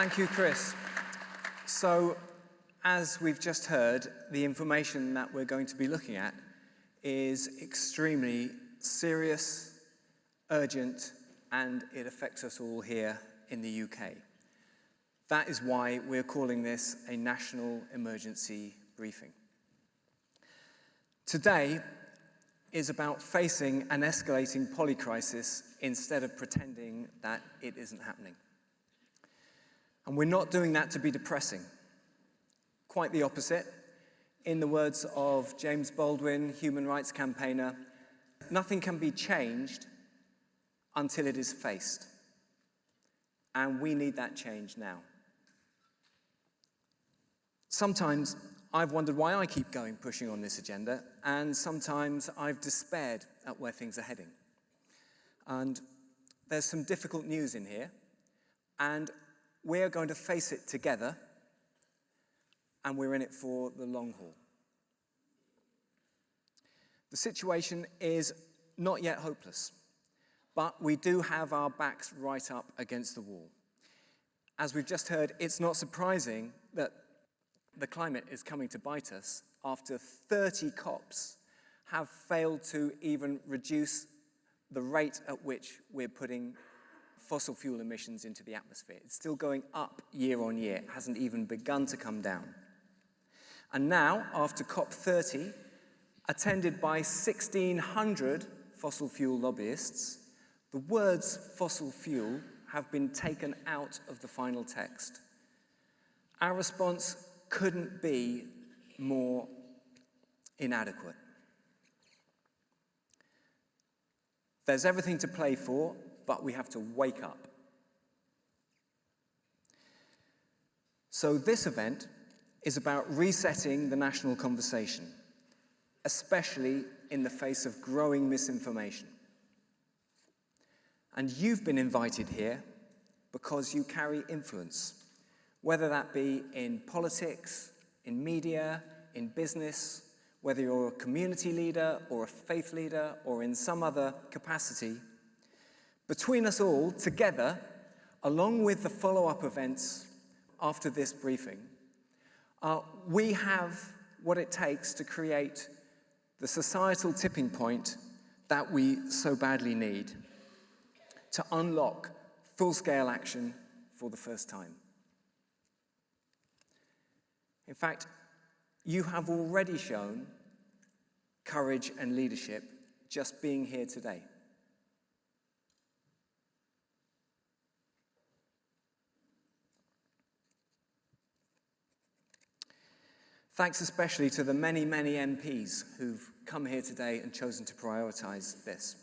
Thank you, Chris. So, as we've just heard, the information that we're going to be looking at is extremely serious, urgent, and it affects us all here in the UK. That is why we're calling this a national emergency briefing. Today is about facing an escalating polycrisis instead of pretending that it isn't happening. And we're not doing that to be depressing. Quite the opposite. In the words of James Baldwin, human rights campaigner, nothing can be changed until it is faced. And we need that change now. Sometimes I've wondered why I keep pushing on this agenda, and sometimes I've despaired at where things are heading. And there's some difficult news in here, and we're going to face it together, and we're in it for the long haul. The situation is not yet hopeless, but we do have our backs right up against the wall. As we've just heard, it's not surprising that the climate is coming to bite us after 30 COPs have failed to even reduce the rate at which we're putting fossil fuel emissions into the atmosphere. It's still going up year on year. It hasn't even begun to come down. And now, after COP30, attended by 1,600 fossil fuel lobbyists, the words fossil fuel have been taken out of the final text. Our response couldn't be more inadequate. There's everything to play for, but we have to wake up. So this event is about resetting the national conversation, especially in the face of growing misinformation. And you've been invited here because you carry influence, whether that be in politics, in media, in business, whether you're a community leader or a faith leader or in some other capacity. Between us all, together, along with the follow-up events after this briefing, we have what it takes to create the societal tipping point that we so badly need to unlock full-scale action for the first time. In fact, you have already shown courage and leadership just being here today. Thanks especially to the many, many MPs who've come here today and chosen to prioritize this.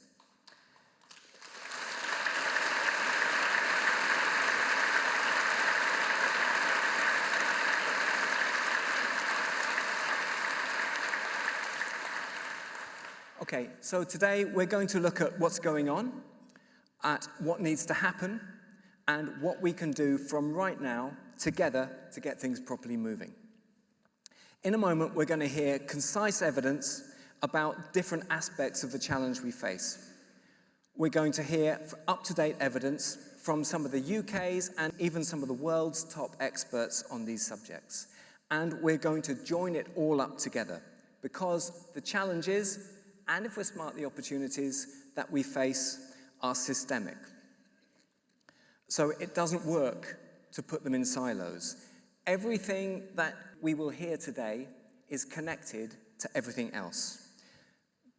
Okay, so today we're going to look at what's going on, at what needs to happen, and what we can do from right now together to get things properly moving. In a moment, we're going to hear concise evidence about different aspects of the challenge we face. We're going to hear up-to-date evidence from some of the UK's and even some of the world's top experts on these subjects. And we're going to join it all up together because the challenges, and if we're smart, the opportunities that we face are systemic. So it doesn't work to put them in silos. Everything that we will hear today is connected to everything else.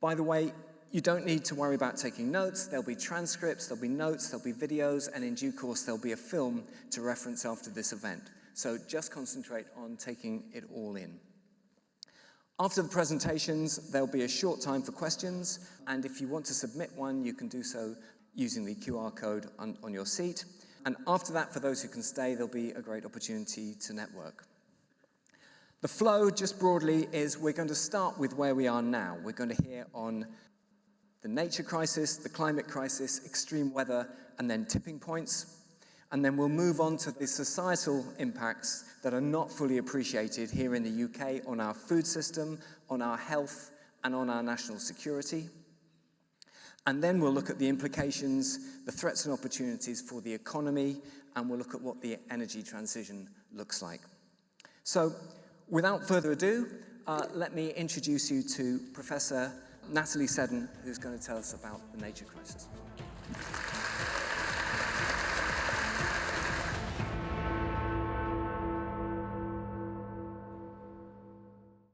By the way, you don't need to worry about taking notes. There'll be transcripts, there'll be notes, there'll be videos, and in due course there'll be a film to reference after this event. So just concentrate on taking it all in. After the presentations, there'll be a short time for questions, and if you want to submit one, you can do so using the QR code on your seat. And after that, for those who can stay, there'll be a great opportunity to network. The flow, just broadly, is we're going to start with where we are now. We're going to hear on the nature crisis, the climate crisis, extreme weather, and then tipping points. And then we'll move on to the societal impacts that are not fully appreciated here in the UK on our food system, on our health, and on our national security. And then we'll look at the implications, the threats and opportunities for the economy, and we'll look at what the energy transition looks like. So, without further ado, let me introduce you to Professor Natalie Seddon, who's going to tell us about the nature crisis.